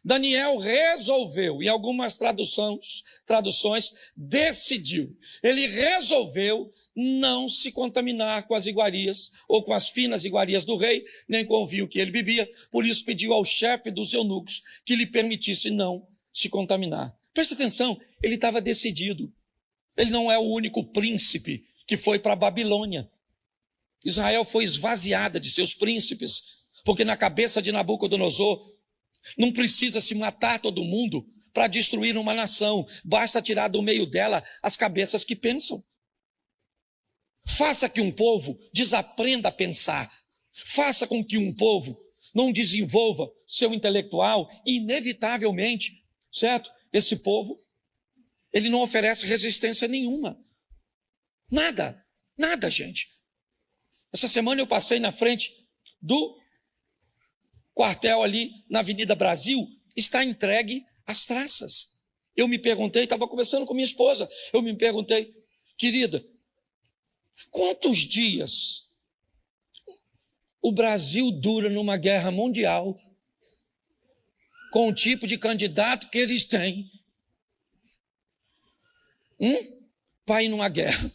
Daniel resolveu, em algumas traduções, decidiu. Ele resolveu não se contaminar com as iguarias, ou com as finas iguarias do rei, nem com o vinho que ele bebia. Por isso pediu ao chefe dos eunucos que lhe permitisse não se contaminar. Preste atenção, ele estava decidido. Ele não é o único príncipe que foi para a Babilônia. Israel foi esvaziada de seus príncipes, porque na cabeça de Nabucodonosor, não precisa se matar todo mundo para destruir uma nação. Basta tirar do meio dela as cabeças que pensam. Faça que um povo desaprenda a pensar. Faça com que um povo não desenvolva seu intelectual. E inevitavelmente, certo? Esse povo, ele não oferece resistência nenhuma. Nada, gente. Essa semana eu passei na frente do quartel ali na Avenida Brasil, está entregue às traças. Eu me perguntei, estava conversando com minha esposa, eu me perguntei, querida, quantos dias o Brasil dura numa guerra mundial com o tipo de candidato que eles têm para ir numa guerra?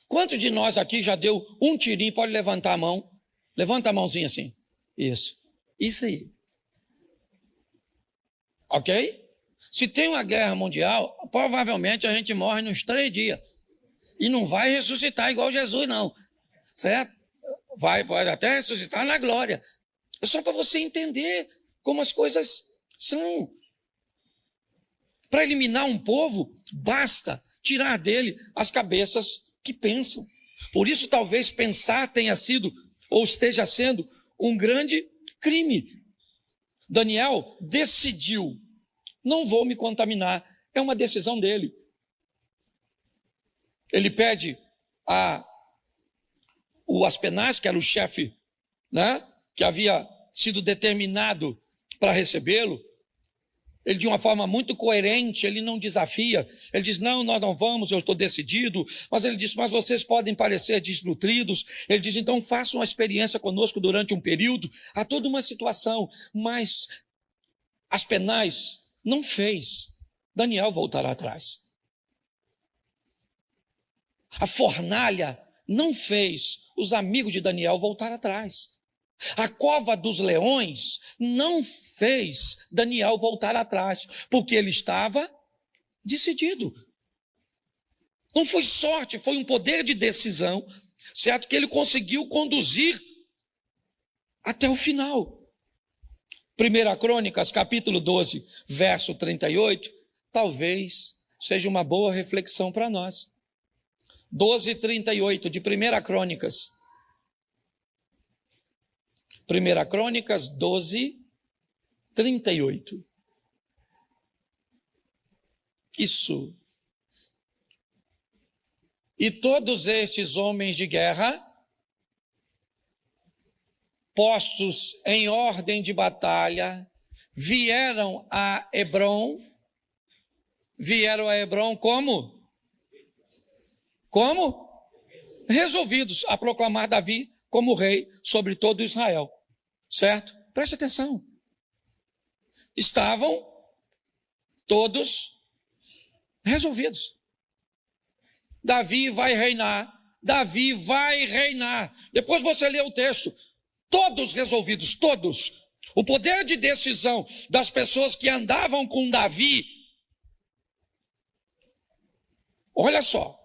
Quantos de nós aqui já deu um tirinho? Pode levantar a mão. Levanta a mãozinha assim. Isso aí. Ok? Se tem uma guerra mundial, provavelmente a gente morre nos 3 dias. E não vai ressuscitar igual Jesus, não. Certo? Pode até ressuscitar na glória. É só para você entender como as coisas são. Para eliminar um povo, basta tirar dele as cabeças que pensam. Por isso, talvez pensar tenha sido, ou esteja sendo, um grande crime. Daniel decidiu, não vou me contaminar. É uma decisão dele. Ele pede o Aspenaz, que era o chefe, né, que havia sido determinado para recebê-lo. Ele, de uma forma muito coerente, ele não desafia. Ele diz, não, nós não vamos, eu estou decidido. Mas ele diz, mas vocês podem parecer desnutridos. Ele diz, então façam uma experiência conosco durante um período. Há toda uma situação. Mas Aspenaz não fez Daniel voltar atrás. A fornalha não fez os amigos de Daniel voltar atrás. A cova dos leões não fez Daniel voltar atrás, porque ele estava decidido. Não foi sorte, foi um poder de decisão, certo? Que ele conseguiu conduzir até o final. 1 Crônicas, capítulo 12, verso 38, talvez seja uma boa reflexão para nós. 12:38 de 1 Crônicas. 1 Crônicas 12:38. Isso. E todos estes homens de guerra, postos em ordem de batalha, vieram a Hebrom. Vieram a Hebrom como? Como? Resolvidos a proclamar Davi como rei sobre todo Israel. Certo? Preste atenção. Estavam todos resolvidos. Davi vai reinar. Davi vai reinar. Depois você lê o texto. Todos resolvidos, todos. O poder de decisão das pessoas que andavam com Davi. Olha só.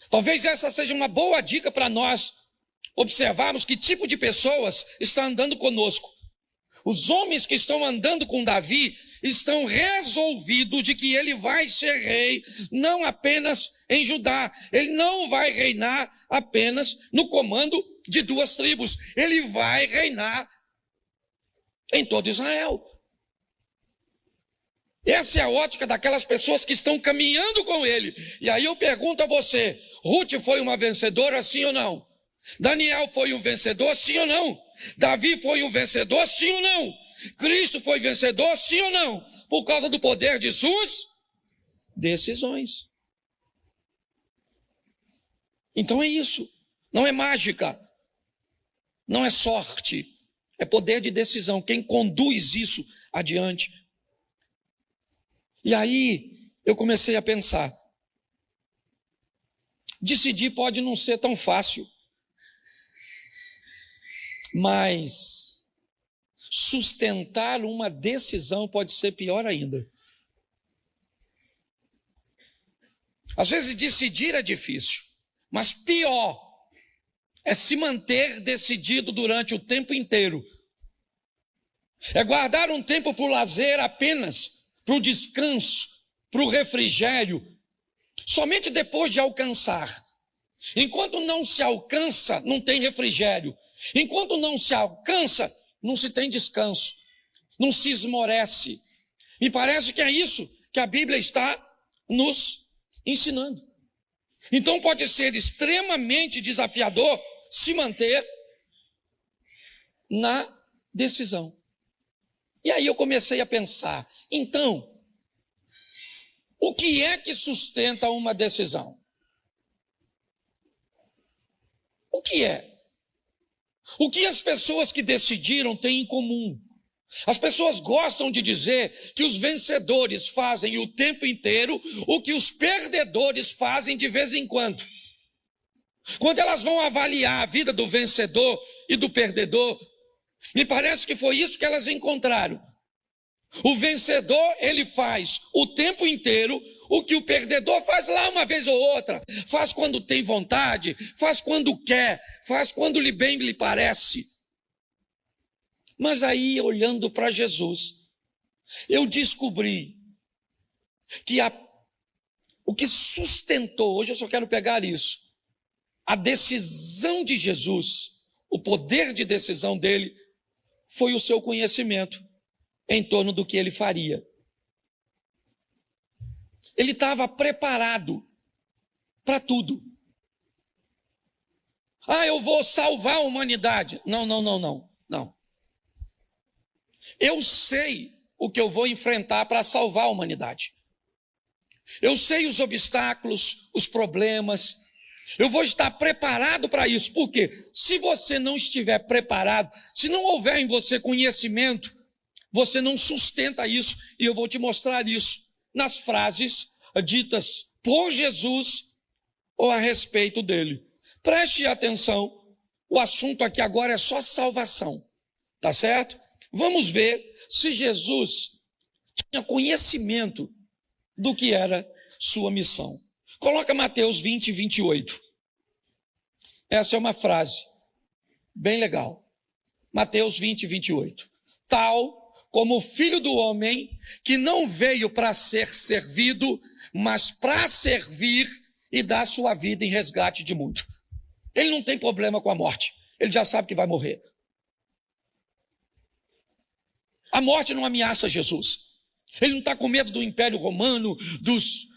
Talvez essa seja uma boa dica para nós observarmos que tipo de pessoas está andando conosco. Os homens que estão andando com Davi estão resolvidos de que ele vai ser rei, não apenas em Judá. Ele não vai reinar apenas no comando de 2 tribos. Ele vai reinar em todo Israel. Essa é a ótica daquelas pessoas que estão caminhando com ele. E aí eu pergunto a você, Ruth foi uma vencedora, sim ou não? Daniel foi um vencedor, sim ou não? Davi foi um vencedor, sim ou não? Cristo foi vencedor, sim ou não? Por causa do poder de suas decisões. Então é isso. Não é mágica. Não é sorte. É poder de decisão. Quem conduz isso adiante. E aí eu comecei a pensar. Decidir pode não ser tão fácil. Mas sustentar uma decisão pode ser pior ainda. Às vezes decidir é difícil. Mas pior é se manter decidido durante o tempo inteiro. É guardar um tempo para o lazer apenas, para o descanso, para o refrigério, somente depois de alcançar. Enquanto não se alcança, não tem refrigério. Enquanto não se alcança, não se tem descanso. Não se esmorece. Me parece que é isso que a Bíblia está nos ensinando. Então pode ser extremamente desafiador se manter na decisão. E aí eu comecei a pensar, então, o que é que sustenta uma decisão? O que é? O que as pessoas que decidiram têm em comum? As pessoas gostam de dizer que os vencedores fazem o tempo inteiro o que os perdedores fazem de vez em quando. Quando elas vão avaliar a vida do vencedor e do perdedor, me parece que foi isso que elas encontraram. O vencedor, ele faz o tempo inteiro o que o perdedor faz lá uma vez ou outra. Faz quando tem vontade, faz quando quer, faz quando bem lhe parece. Mas aí, olhando para Jesus, eu descobri que o que sustentou, hoje eu só quero pegar isso, a decisão de Jesus, o poder de decisão dele, foi o seu conhecimento em torno do que ele faria. Ele estava preparado para tudo. Eu vou salvar a humanidade. Não. Eu sei o que eu vou enfrentar para salvar a humanidade. Eu sei os obstáculos, os problemas. Eu vou estar preparado para isso. Porque se você não estiver preparado, se não houver em você conhecimento, você não sustenta isso. E eu vou te mostrar isso nas frases ditas por Jesus ou a respeito dele. Preste atenção. O assunto aqui agora é só salvação. Tá certo? Vamos ver se Jesus tinha conhecimento do que era sua missão. Coloca Mateus 20, 28. Essa é uma frase bem legal. Mateus 20, 28. Tal como o Filho do Homem, que não veio para ser servido, mas para servir e dar sua vida em resgate de muito. Ele não tem problema com a morte. Ele já sabe que vai morrer. A morte não ameaça Jesus. Ele não está com medo do Império Romano, dos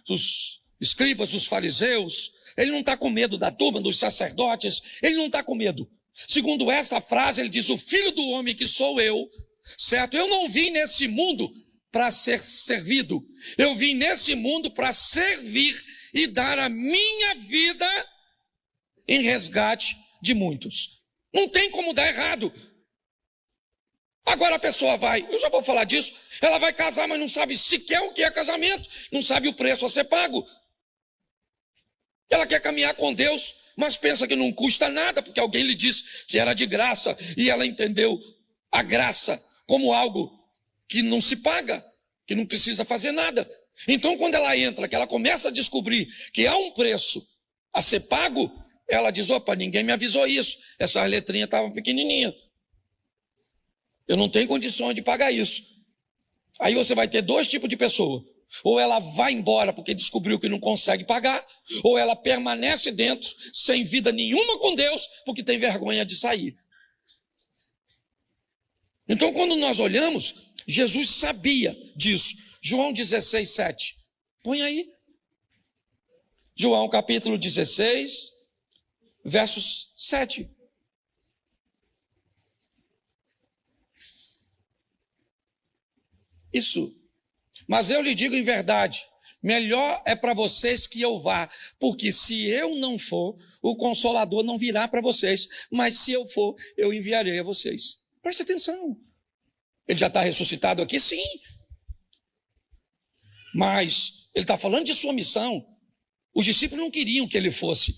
escribas, dos fariseus. Ele não está com medo da turma, dos sacerdotes. Ele não está com medo. Segundo essa frase, ele diz, o Filho do Homem que sou eu, certo? Eu não vim nesse mundo para ser servido. Eu vim nesse mundo para servir e dar a minha vida em resgate de muitos. Não tem como dar errado. Agora a pessoa vai, eu já vou falar disso, ela vai casar, mas não sabe sequer o que é casamento, não sabe o preço a ser pago. Ela quer caminhar com Deus, mas pensa que não custa nada, porque alguém lhe disse que era de graça, e ela entendeu a graça como algo que não se paga, que não precisa fazer nada. Então quando ela entra, que ela começa a descobrir que há um preço a ser pago, ela diz, opa, ninguém me avisou isso, essa letrinha estava pequenininha. Eu não tenho condições de pagar isso. Aí você vai ter dois tipos de pessoa. Ou ela vai embora porque descobriu que não consegue pagar, ou ela permanece dentro, sem vida nenhuma com Deus, porque tem vergonha de sair. Então, quando nós olhamos, Jesus sabia disso. João 16, 7. Põe aí. João capítulo 16, versos 7. Isso. Mas eu lhe digo em verdade, melhor é para vocês que eu vá, porque se eu não for, o Consolador não virá para vocês, mas se eu for, eu enviarei a vocês. Preste atenção. Ele já está ressuscitado aqui, sim. Mas ele está falando de sua missão. Os discípulos não queriam que ele fosse.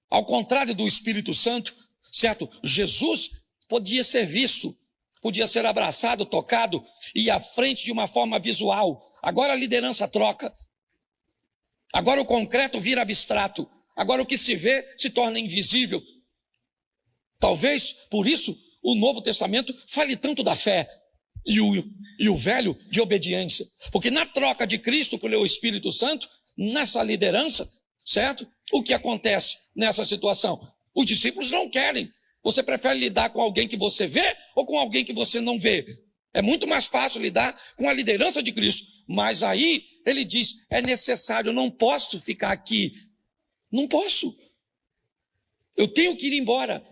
Ao contrário do Espírito Santo, certo? Jesus podia ser visto, podia ser abraçado, tocado e ir à frente de uma forma visual. Agora a liderança troca. Agora o concreto vira abstrato. Agora o que se vê se torna invisível. Talvez, por isso, o Novo Testamento fale tanto da fé e o Velho de obediência. Porque na troca de Cristo pelo Espírito Santo, nessa liderança, certo? O que acontece nessa situação? Os discípulos não querem. Você prefere lidar com alguém que você vê ou com alguém que você não vê? É muito mais fácil lidar com a liderança de Cristo. Mas aí ele diz, é necessário, eu não posso ficar aqui. Não posso. Eu tenho que ir embora.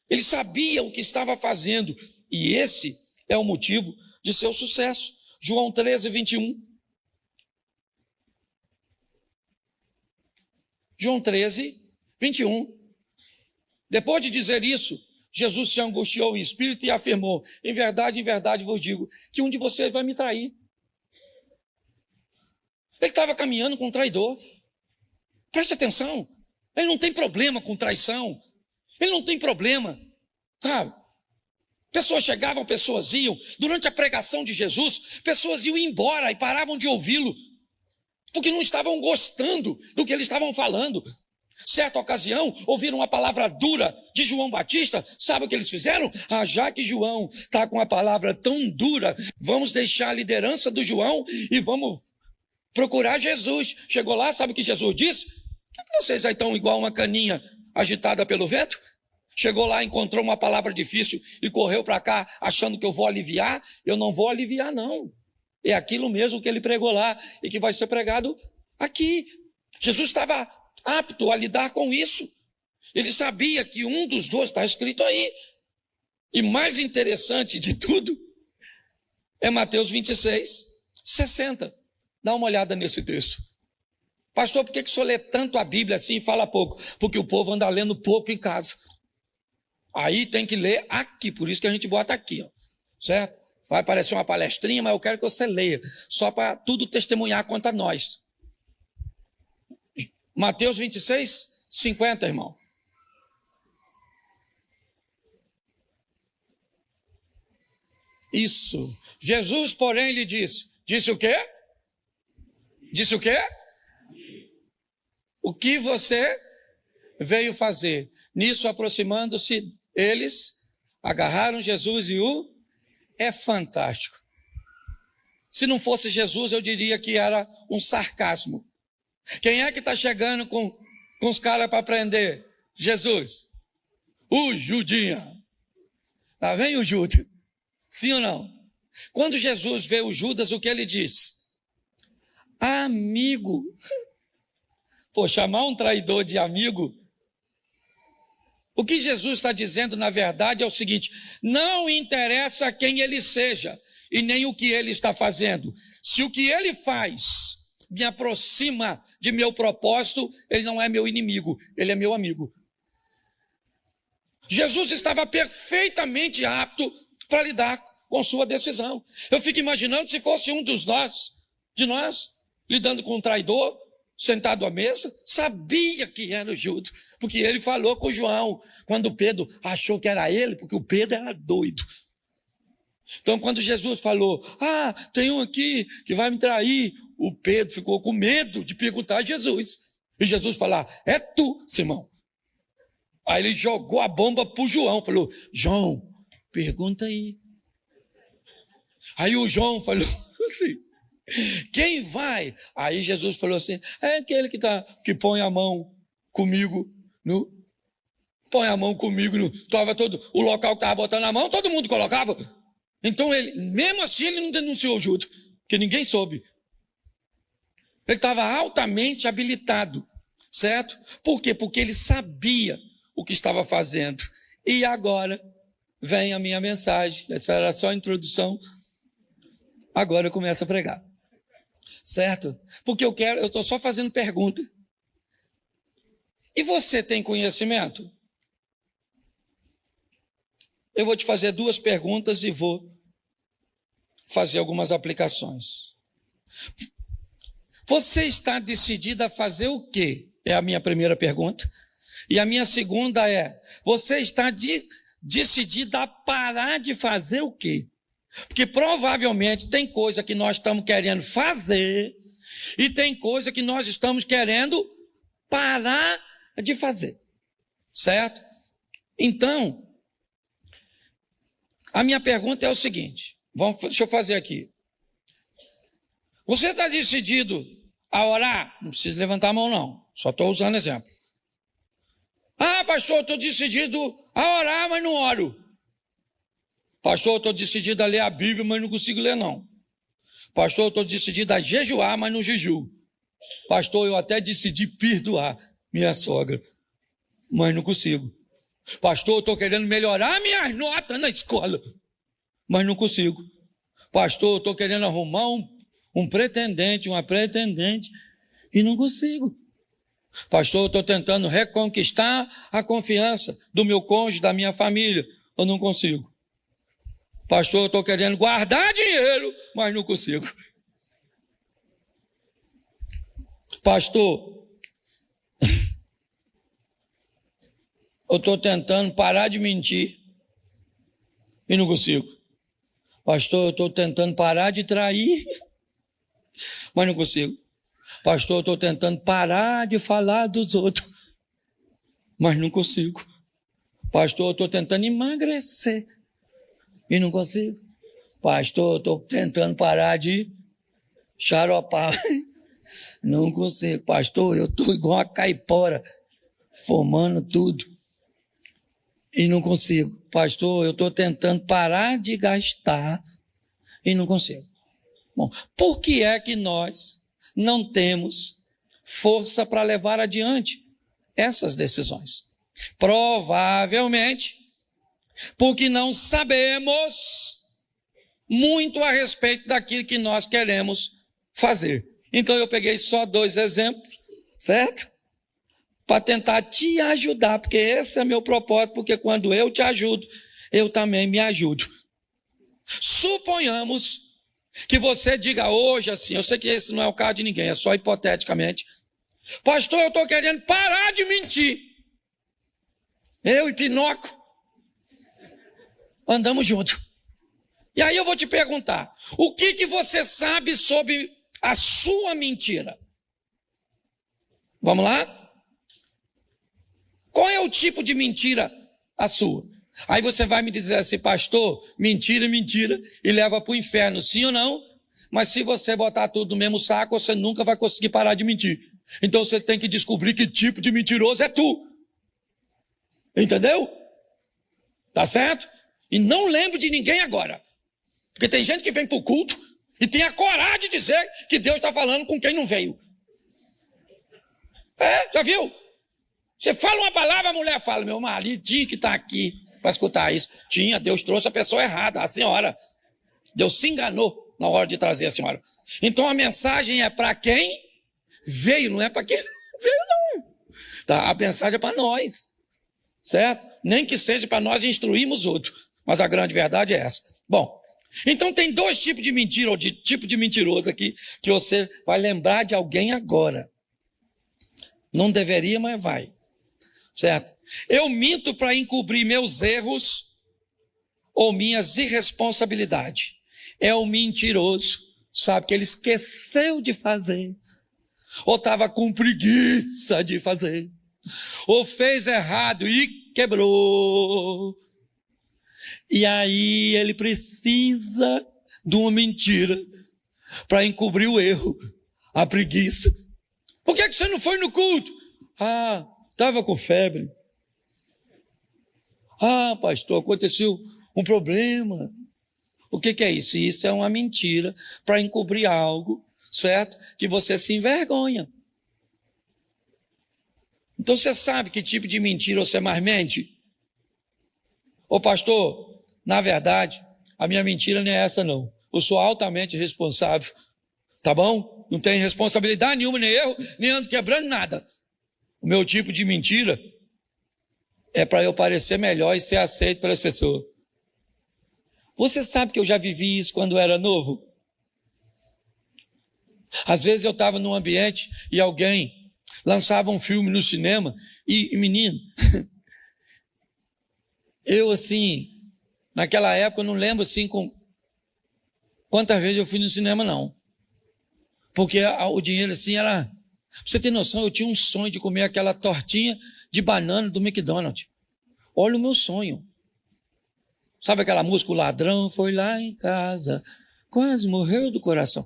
Ele sabia o que estava fazendo. E esse é o motivo de seu sucesso. João 13, 21. João 13, 21. Depois de dizer isso, Jesus se angustiou em espírito e afirmou, em verdade vos digo, que um de vocês vai me trair. Ele estava caminhando com um traidor. Preste atenção. Ele não tem problema com traição. Ele não tem problema, sabe? Pessoas chegavam, pessoas iam. Durante a pregação de Jesus, pessoas iam embora e paravam de ouvi-lo, porque não estavam gostando do que eles estavam falando. Certa ocasião, ouviram uma palavra dura de João Batista. Sabe o que eles fizeram? Já que João está com a palavra tão dura, vamos deixar a liderança do João e vamos procurar Jesus. Chegou lá, sabe o que Jesus disse? Por que vocês aí estão igual uma caninha agitada pelo vento? Chegou lá, encontrou uma palavra difícil e correu para cá achando que eu vou aliviar. Eu não vou aliviar, não. É aquilo mesmo que ele pregou lá e que vai ser pregado aqui. Jesus estava apto a lidar com isso. Ele sabia que um dos dois está escrito aí. E mais interessante de tudo é Mateus 26, 60. Dá uma olhada nesse texto. Pastor, por que o senhor lê tanto a Bíblia assim e fala pouco? Porque o povo anda lendo pouco em casa. Aí tem que ler aqui, por isso que a gente bota aqui, ó, certo? Vai parecer uma palestrinha, mas eu quero que você leia, só para tudo testemunhar contra nós. Mateus 26, 50, irmão. Isso. Jesus, porém, lhe disse. Disse o quê? Disse o quê? O que você veio fazer? Nisso, aproximando-se, eles agarraram Jesus e É fantástico. Se não fosse Jesus, eu diria que era um sarcasmo. Quem é que está chegando com os caras para prender? Jesus. O Judinha. Lá vem o Judas. Sim ou não? Quando Jesus vê o Judas, o que ele diz? Amigo. Pô, chamar um traidor de amigo. O que Jesus está dizendo, na verdade, é o seguinte: não interessa quem ele seja e nem o que ele está fazendo. Se o que ele faz me aproxima de meu propósito, ele não é meu inimigo, ele é meu amigo. Jesus estava perfeitamente apto para lidar com sua decisão. Eu fico imaginando se fosse um de nós, lidando com um traidor, sentado à mesa, sabia que era o Judas, porque ele falou com João, quando Pedro achou que era ele, porque o Pedro era doido. Então, quando Jesus falou, tem um aqui que vai me trair, o Pedro ficou com medo de perguntar a Jesus. E Jesus falou, é tu, Simão. Aí ele jogou a bomba para o João, falou, João, pergunta aí. Aí o João falou assim, quem vai? Aí Jesus falou assim, é aquele que põe a mão comigo põe a mão comigo o local que estava botando a mão, todo mundo colocava. Então ele, mesmo assim, ele não denunciou o Judas, porque ninguém soube. Ele estava altamente habilitado, certo? Por quê? Porque ele sabia o que estava fazendo. E agora vem a minha mensagem. Essa era só a introdução. Agora eu começo a pregar. Certo? Porque eu estou só fazendo pergunta. E você tem conhecimento? eu vou te fazer 2 perguntas e vou fazer algumas aplicações. Você está decidida a fazer o quê? É a minha primeira pergunta. E a minha segunda é, você está decidida a parar de fazer o quê? Porque provavelmente tem coisa que nós estamos querendo fazer e tem coisa que nós estamos querendo parar de fazer. Certo? Então, a minha pergunta é o seguinte, deixa eu fazer aqui. Você está decidido a orar? Não precisa levantar a mão não, só estou usando exemplo. Ah, pastor, eu estou decidido a orar, mas não oro. Pastor, eu estou decidido a ler a Bíblia, mas não consigo ler não. Pastor, eu estou decidido a jejuar, mas não jejuo. Pastor, eu até decidi perdoar minha sogra, mas não consigo. Pastor, eu estou querendo melhorar minhas notas na escola, mas não consigo. Pastor, eu estou querendo arrumar um pretendente, uma pretendente, e não consigo. Pastor, eu estou tentando reconquistar a confiança do meu cônjuge, da minha família, eu não consigo. Pastor, eu estou querendo guardar dinheiro, mas não consigo. Pastor, eu estou tentando parar de mentir e não consigo. Pastor, eu estou tentando parar de trair, mas não consigo. Pastor, eu estou tentando parar de falar dos outros, mas não consigo. Pastor, eu estou tentando emagrecer e não consigo. Pastor, eu estou tentando parar de xaropar, não consigo. Pastor, eu estou igual a caipora, fumando tudo e não consigo. Pastor, eu estou tentando parar de gastar e não consigo. Bom, por que é que nós não temos força para levar adiante essas decisões? Provavelmente porque não sabemos muito a respeito daquilo que nós queremos fazer. Então eu peguei só 2 exemplos, certo? Para tentar te ajudar, porque esse é meu propósito, porque quando eu te ajudo, eu também me ajudo. Suponhamos que você diga hoje assim, eu sei que esse não é o caso de ninguém, é só hipoteticamente. Pastor, eu estou querendo parar de mentir. Eu e Pinóquio andamos juntos. E aí eu vou te perguntar, o que você sabe sobre a sua mentira? Vamos lá? Qual é o tipo de mentira a sua? Aí você vai me dizer assim, pastor, mentira, e leva para o inferno, sim ou não? Mas se você botar tudo no mesmo saco, você nunca vai conseguir parar de mentir. Então você tem que descobrir que tipo de mentiroso é tu. Entendeu? Tá certo? E não lembro de ninguém agora. Porque tem gente que vem para o culto e tem a coragem de dizer que Deus está falando com quem não veio. Já viu? Você fala uma palavra, a mulher fala, meu marido tinha que estar aqui para escutar isso. Tinha, Deus trouxe a pessoa errada, a senhora. Deus se enganou na hora de trazer a senhora. Então a mensagem é para quem veio, não é para quem não veio, não. Tá? A mensagem é para nós, certo? Nem que seja para nós instruirmos outros. Mas a grande verdade é essa. Bom, então tem 2 tipos de mentira, ou de tipo de mentiroso aqui, que você vai lembrar de alguém agora. Não deveria, mas vai. Certo? Eu minto para encobrir meus erros ou minhas irresponsabilidades. É o mentiroso, sabe, que ele esqueceu de fazer, ou estava com preguiça de fazer, ou fez errado e quebrou. E aí ele precisa de uma mentira para encobrir o erro, a preguiça. Por que você não foi no culto? Estava com febre. Pastor, aconteceu um problema. O que é isso? Isso é uma mentira para encobrir algo, certo? Que você se envergonha. Então você sabe que tipo de mentira você mais mente? Ô pastor, na verdade, a minha mentira não é essa não. Eu sou altamente responsável, tá bom? Não tenho responsabilidade nenhuma, nem erro, nem ando quebrando nada. O meu tipo de mentira é para eu parecer melhor e ser aceito pelas pessoas. Você sabe que eu já vivi isso quando eu era novo? Às vezes eu estava num ambiente e alguém lançava um filme no cinema e menino, eu assim, naquela época eu não lembro assim com quantas vezes eu fui no cinema não. Porque o dinheiro assim era... Pra você ter noção, eu tinha um sonho de comer aquela tortinha de banana do McDonald's. Olha o meu sonho. Sabe aquela música, o ladrão foi lá em casa, quase morreu do coração.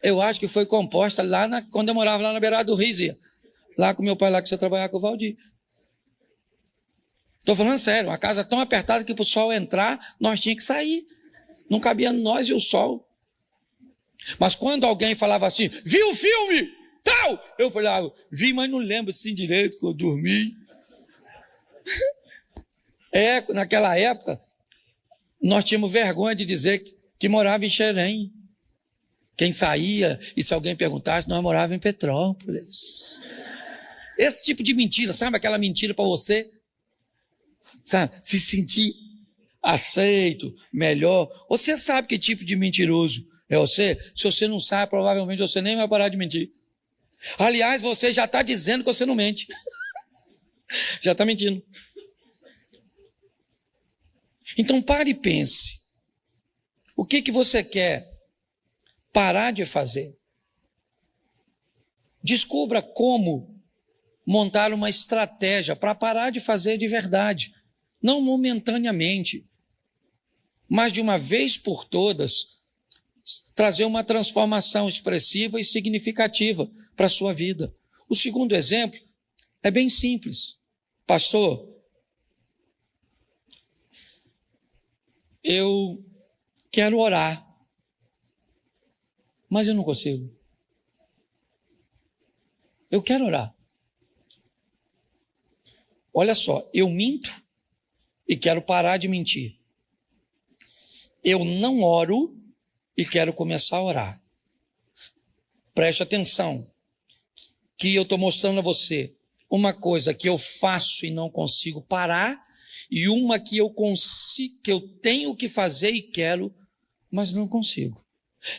Eu acho que foi composta lá quando eu morava lá na beirada do Rio, lá com meu pai, lá que você trabalhava com o Valdir. Estou falando sério, uma casa tão apertada que para o sol entrar, nós tínhamos que sair. Não cabia nós e o sol. Mas quando alguém falava assim, viu o filme? Tal! Eu falava, vi, mas não lembro assim direito, que eu dormi. Naquela época, nós tínhamos vergonha de dizer que morava em Xerém. Quem saía, e se alguém perguntasse, nós morávamos em Petrópolis. Esse tipo de mentira, sabe aquela mentira para você, sabe, se sentir aceito, melhor. Você sabe que tipo de mentiroso é você? Se você não sabe, provavelmente você nem vai parar de mentir. Aliás, você já está dizendo que você não mente. Já está mentindo. Então pare e pense. O que você quer parar de fazer? Descubra como montar uma estratégia para parar de fazer de verdade. Não momentaneamente, mas de uma vez por todas, trazer uma transformação expressiva e significativa para a sua vida. O segundo exemplo é bem simples. Pastor, eu quero orar, mas eu não consigo. Eu quero orar. Olha só, eu minto e quero parar de mentir. Eu não oro e quero começar a orar. Preste atenção, que eu estou mostrando a você uma coisa que eu faço e não consigo parar, e uma que eu consigo, que eu tenho que fazer e quero, mas não consigo.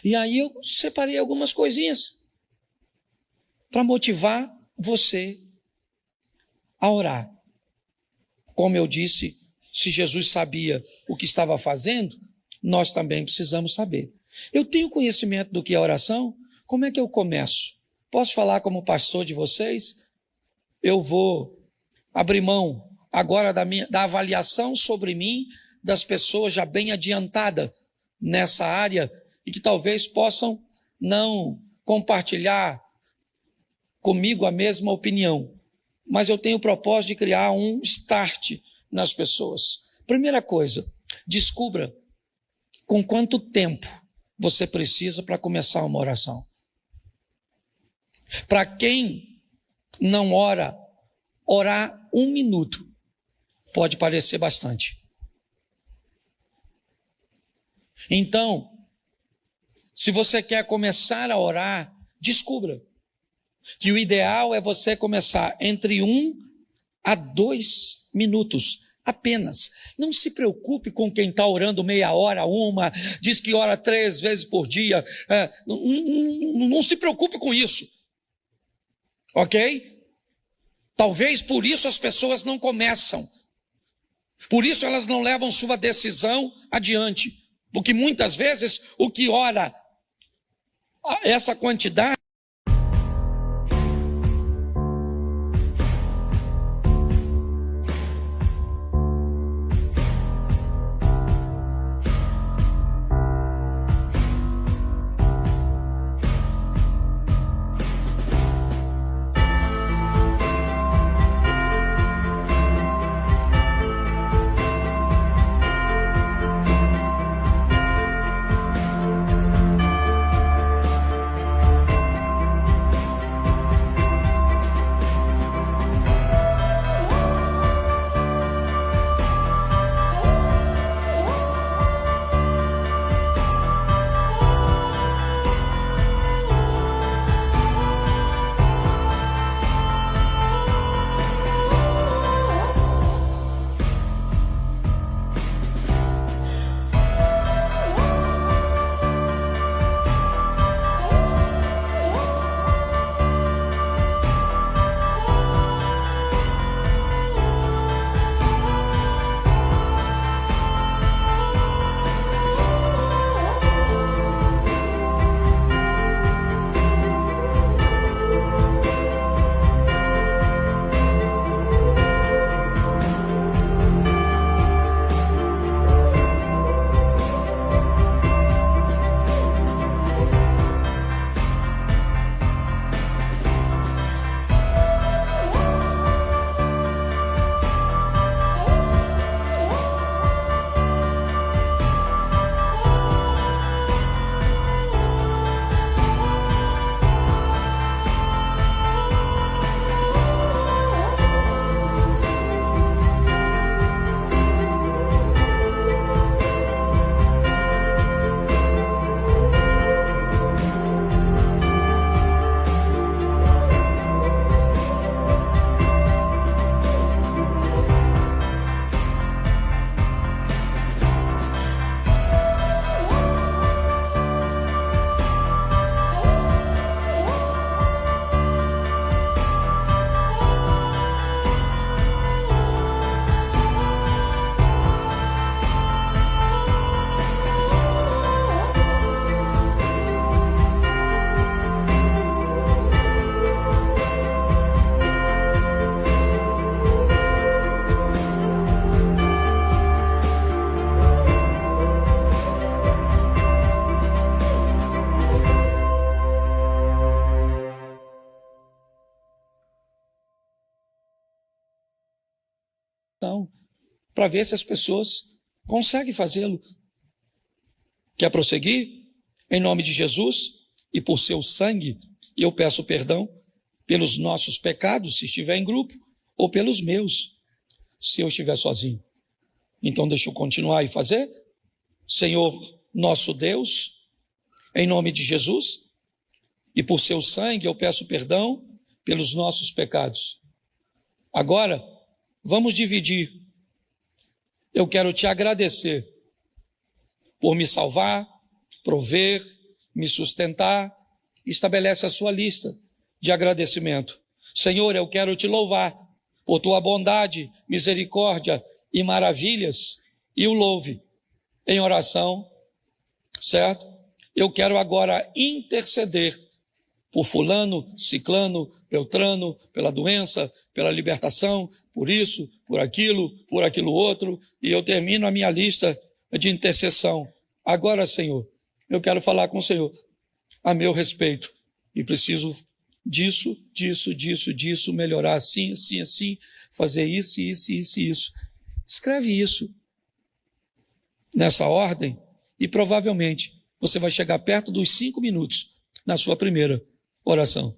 E aí eu separei algumas coisinhas para motivar você a orar. Como eu disse, se Jesus sabia o que estava fazendo, nós também precisamos saber. Eu tenho conhecimento do que é oração? Como é que eu começo? Posso falar como pastor de vocês? Eu vou abrir mão agora da avaliação sobre mim das pessoas já bem adiantadas nessa área e que talvez possam não compartilhar comigo a mesma opinião. Mas eu tenho o propósito de criar um start nas pessoas. Primeira coisa, descubra com quanto tempo você precisa para começar uma oração. Para quem não ora, orar 1 minuto pode parecer bastante. Então, se você quer começar a orar, descubra que o ideal é você começar entre 1 a 2 minutos apenas. Não se preocupe com quem está orando meia hora, diz que ora 3 vezes por dia. Não se preocupe com isso. Ok? Talvez por isso as pessoas não começam. Por isso elas não levam sua decisão adiante. Porque muitas vezes o que ora essa quantidade para ver se as pessoas conseguem fazê-lo. Quer prosseguir? Em nome de Jesus e por seu sangue, eu peço perdão pelos nossos pecados, se estiver em grupo, ou pelos meus, se eu estiver sozinho. Então deixa eu continuar e fazer. Senhor nosso Deus, em nome de Jesus e por seu sangue, eu peço perdão pelos nossos pecados. Agora, vamos dividir. Eu quero te agradecer por me salvar, prover, me sustentar. Estabelece a sua lista de agradecimento. Senhor, eu quero te louvar por tua bondade, misericórdia e maravilhas, e o louve em oração, certo? Eu quero agora interceder por fulano, ciclano, beltrano, pela doença, pela libertação, por isso, por aquilo outro, e eu termino a minha lista de intercessão. Agora, Senhor, eu quero falar com o Senhor a meu respeito, e preciso disso, melhorar assim, fazer isso. Escreve isso nessa ordem e provavelmente você vai chegar perto dos 5 minutos na sua primeira oração.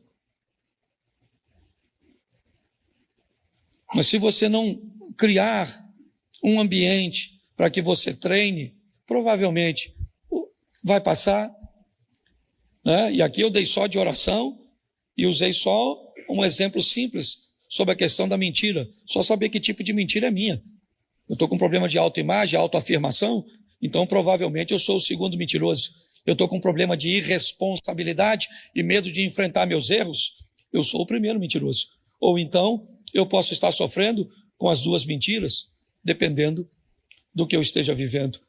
Mas se você não criar um ambiente para que você treine, provavelmente vai passar, né? E aqui eu dei só de oração e usei só um exemplo simples sobre a questão da mentira. Só saber que tipo de mentira é minha. Eu estou com problema de autoimagem, autoafirmação, então provavelmente eu sou o segundo mentiroso. Eu estou com problema de irresponsabilidade e medo de enfrentar meus erros, eu sou o primeiro mentiroso. Ou então eu posso estar sofrendo com as duas mentiras, dependendo do que eu esteja vivendo.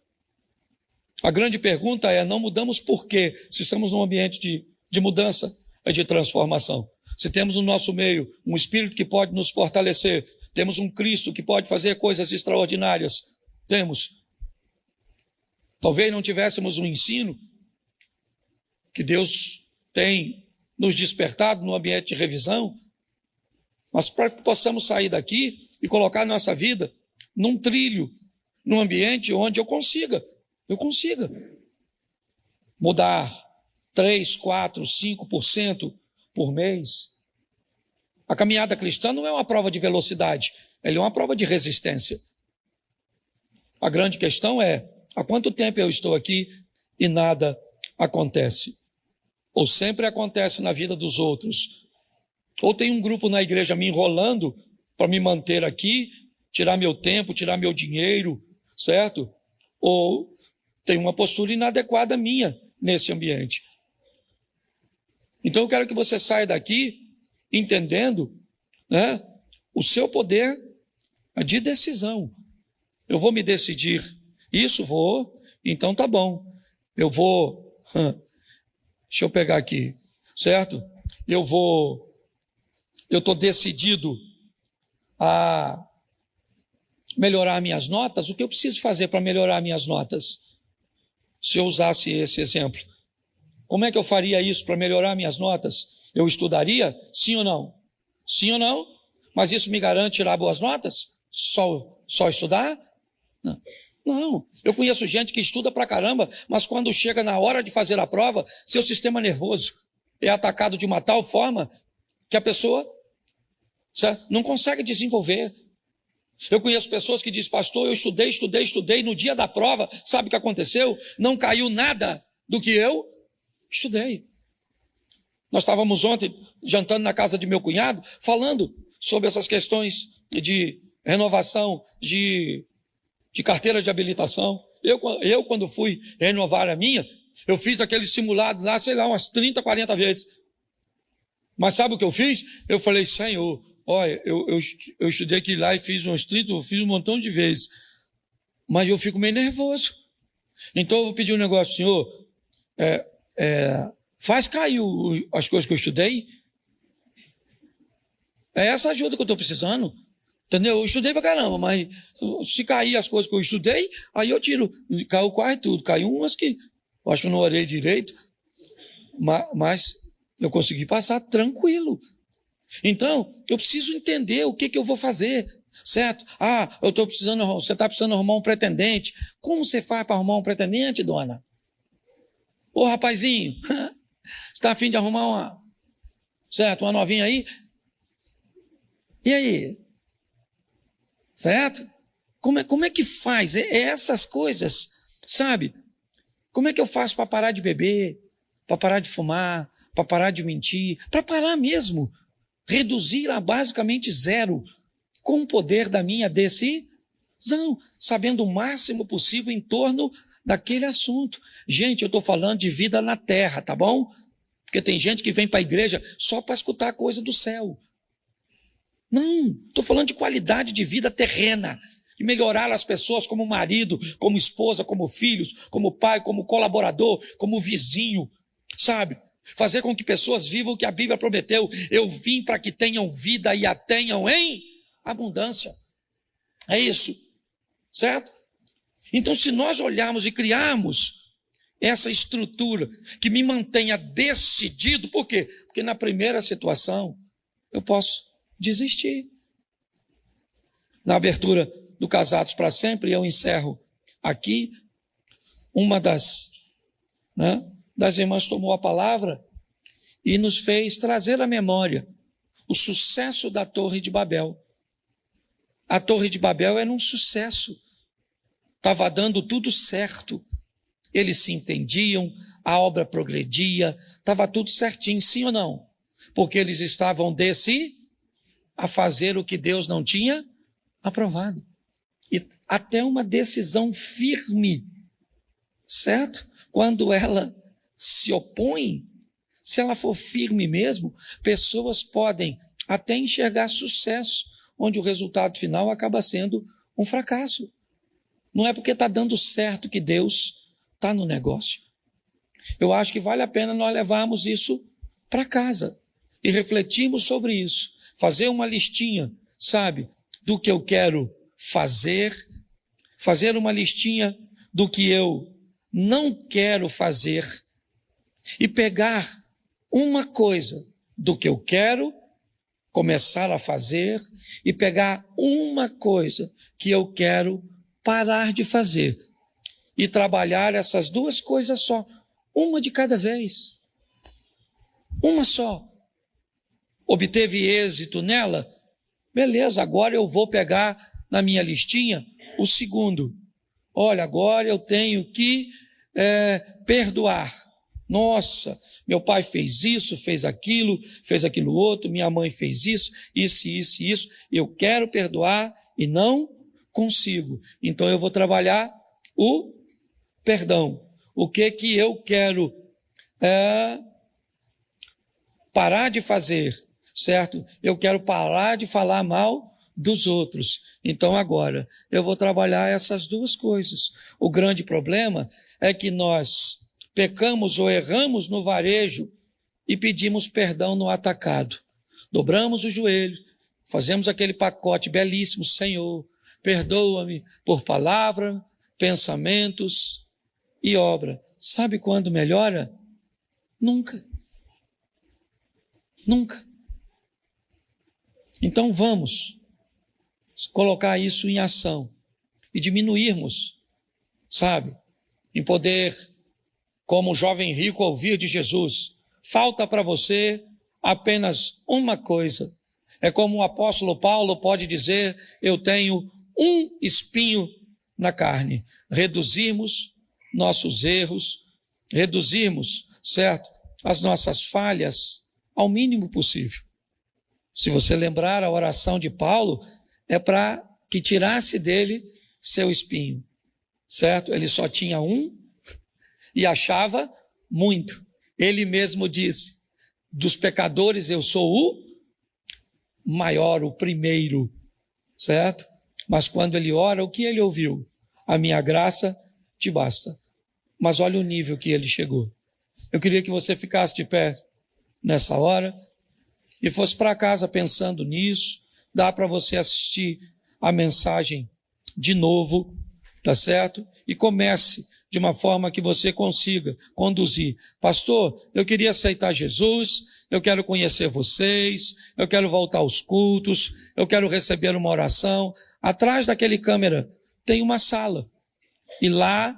A grande pergunta é, não mudamos por quê? Se estamos num ambiente de mudança, de transformação. Se temos no nosso meio um Espírito que pode nos fortalecer, temos um Cristo que pode fazer coisas extraordinárias, temos. Talvez não tivéssemos um ensino que Deus tem nos despertado no ambiente de revisão, mas para que possamos sair daqui e colocar nossa vida num trilho, num ambiente onde eu consiga mudar 3, 4, 5% por mês. A caminhada cristã não é uma prova de velocidade, ela é uma prova de resistência. A grande questão é, há quanto tempo eu estou aqui e nada acontece? Ou sempre acontece na vida dos outros? Ou tem um grupo na igreja me enrolando para me manter aqui, tirar meu tempo, tirar meu dinheiro, certo? Ou tem uma postura inadequada minha nesse ambiente. Então eu quero que você saia daqui entendendo, né, o seu poder de decisão. Eu vou me decidir, isso vou, então tá bom. Eu vou, deixa eu pegar aqui, certo? Eu estou decidido a melhorar minhas notas. O que eu preciso fazer para melhorar minhas notas? Se eu usasse esse exemplo, como é que eu faria isso para melhorar minhas notas? Eu estudaria? Sim ou não? Sim ou não? Mas isso me garante tirar boas notas? Só estudar? Não. Eu conheço gente que estuda pra caramba, mas quando chega na hora de fazer a prova, seu sistema nervoso é atacado de uma tal forma que a pessoa não consegue desenvolver. Eu conheço pessoas que dizem, pastor, eu estudei, no dia da prova, sabe o que aconteceu? Não caiu nada do que eu estudei. Nós estávamos ontem jantando na casa de meu cunhado, falando sobre essas questões de renovação de carteira de habilitação. Eu, quando fui renovar a minha, eu fiz aqueles simulados lá, sei lá, umas 30, 40 vezes. Mas sabe o que eu fiz? Eu falei, Senhor, olha, eu estudei aqui lá e fiz uns 30, eu fiz um montão de vezes. Mas eu fico meio nervoso. Então eu vou pedir um negócio, Senhor, faz cair as coisas que eu estudei. É essa ajuda que eu estou precisando. Entendeu? Eu estudei pra caramba, mas se cair as coisas que eu estudei, aí eu tiro. Caiu quase tudo. Caiu umas que eu acho que eu não orei direito, mas eu consegui passar tranquilo. Então, eu preciso entender o que eu vou fazer. certo? Você está precisando arrumar um pretendente. Como você faz para arrumar um pretendente, dona? Ô, rapazinho, você está a fim de arrumar uma novinha aí? E aí? Certo? Como é que faz? É essas coisas, sabe? Como é que eu faço para parar de beber, para parar de fumar, para parar de mentir, para parar mesmo, reduzir a basicamente zero, com o poder da minha decisão, sabendo o máximo possível em torno daquele assunto. Gente, eu estou falando de vida na terra, tá bom? Porque tem gente que vem para a igreja só para escutar coisa do céu. Não, estou falando de qualidade de vida terrena, de melhorar as pessoas como marido, como esposa, como filhos, como pai, como colaborador, como vizinho, sabe? Fazer com que pessoas vivam o que a Bíblia prometeu. Eu vim para que tenham vida e a tenham em abundância. É isso, certo? Então, se nós olharmos e criarmos essa estrutura que me mantenha decidido, por quê? Porque na primeira situação eu posso desistir. Na abertura do Casados para Sempre, eu encerro aqui. Uma das irmãs tomou a palavra e nos fez trazer à memória o sucesso da Torre de Babel. A Torre de Babel era um sucesso, estava dando tudo certo, eles se entendiam, a obra progredia, estava tudo certinho, sim ou não? Porque eles estavam a fazer o que Deus não tinha aprovado. E até uma decisão firme, certo? Quando ela se opõe, se ela for firme mesmo, pessoas podem até enxergar sucesso, onde o resultado final acaba sendo um fracasso. Não é porque está dando certo que Deus está no negócio. Eu acho que vale a pena nós levarmos isso para casa e refletirmos sobre isso. Fazer uma listinha, sabe, do que eu quero fazer uma listinha do que eu não quero fazer e pegar uma coisa do que eu quero começar a fazer e pegar uma coisa que eu quero parar de fazer e trabalhar essas duas coisas só, uma de cada vez, uma só. Obteve êxito nela? Beleza, agora eu vou pegar na minha listinha o segundo. Olha, agora eu tenho que perdoar. Nossa, meu pai fez isso, fez aquilo outro, minha mãe fez isso, isso. Eu quero perdoar e não consigo. Então eu vou trabalhar o perdão. O que eu quero parar de fazer, certo? Eu quero parar de falar mal dos outros. Então agora eu vou trabalhar essas duas coisas. O grande problema é que nós pecamos ou erramos no varejo e pedimos perdão no atacado. Dobramos o joelho, fazemos aquele pacote belíssimo: Senhor, perdoa-me por palavra, pensamentos e obra. Sabe quando melhora? Nunca. Nunca. Então vamos colocar isso em ação e diminuirmos, sabe, em poder, como o jovem rico, ouvir de Jesus: falta para você apenas uma coisa. É como o apóstolo Paulo pode dizer: eu tenho um espinho na carne. Reduzirmos nossos erros, reduzirmos, certo, as nossas falhas ao mínimo possível. Se você lembrar, a oração de Paulo é para que tirasse dele seu espinho, certo? Ele só tinha um e achava muito. Ele mesmo disse: dos pecadores eu sou o maior, o primeiro, certo? Mas quando ele ora, o que ele ouviu? A minha graça te basta. Mas olha o nível que ele chegou. Eu queria que você ficasse de pé nessa hora e fosse para casa pensando nisso. Dá para você assistir a mensagem de novo, tá certo? E comece de uma forma que você consiga conduzir. Pastor, eu queria aceitar Jesus, eu quero conhecer vocês, eu quero voltar aos cultos, eu quero receber uma oração. Atrás daquele câmera tem uma sala. E lá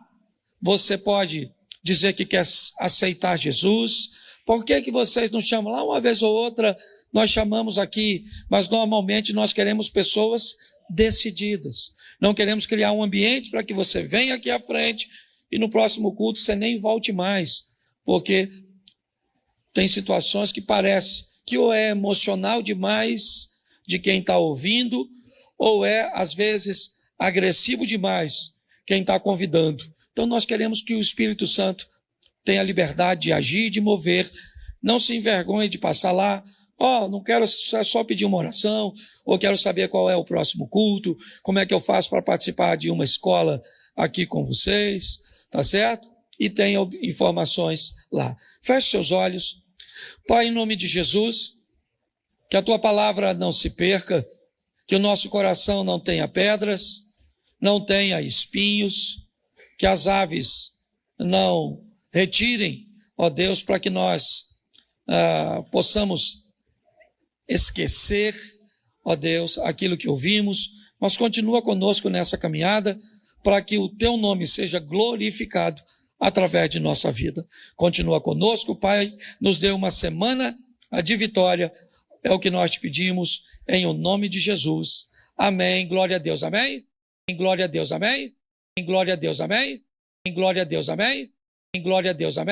você pode dizer que quer aceitar Jesus. Por que vocês não chamam? Lá uma vez ou outra nós chamamos aqui, mas normalmente nós queremos pessoas decididas. Não queremos criar um ambiente para que você venha aqui à frente e no próximo culto você nem volte mais. Porque tem situações que parece que ou é emocional demais de quem está ouvindo, ou é, às vezes, agressivo demais quem está convidando. Então nós queremos que o Espírito Santo tenha liberdade de agir, de mover. Não se envergonhe de passar lá. Não quero só pedir uma oração, ou quero saber qual é o próximo culto, como é que eu faço para participar de uma escola aqui com vocês, tá certo? E tenha informações lá. Feche seus olhos. Pai, em nome de Jesus, que a tua palavra não se perca, que o nosso coração não tenha pedras, não tenha espinhos, que as aves não retirem, ó Deus, para que nós possamos esquecer, ó Deus, aquilo que ouvimos, mas continua conosco nessa caminhada, para que o teu nome seja glorificado através de nossa vida. Continua conosco, Pai, nos dê uma semana de vitória, é o que nós te pedimos, em o nome de Jesus. Amém, glória a Deus, amém? Glória a Deus, amém? Glória a Deus, amém? Glória a Deus, amém? Glória a Deus, amém?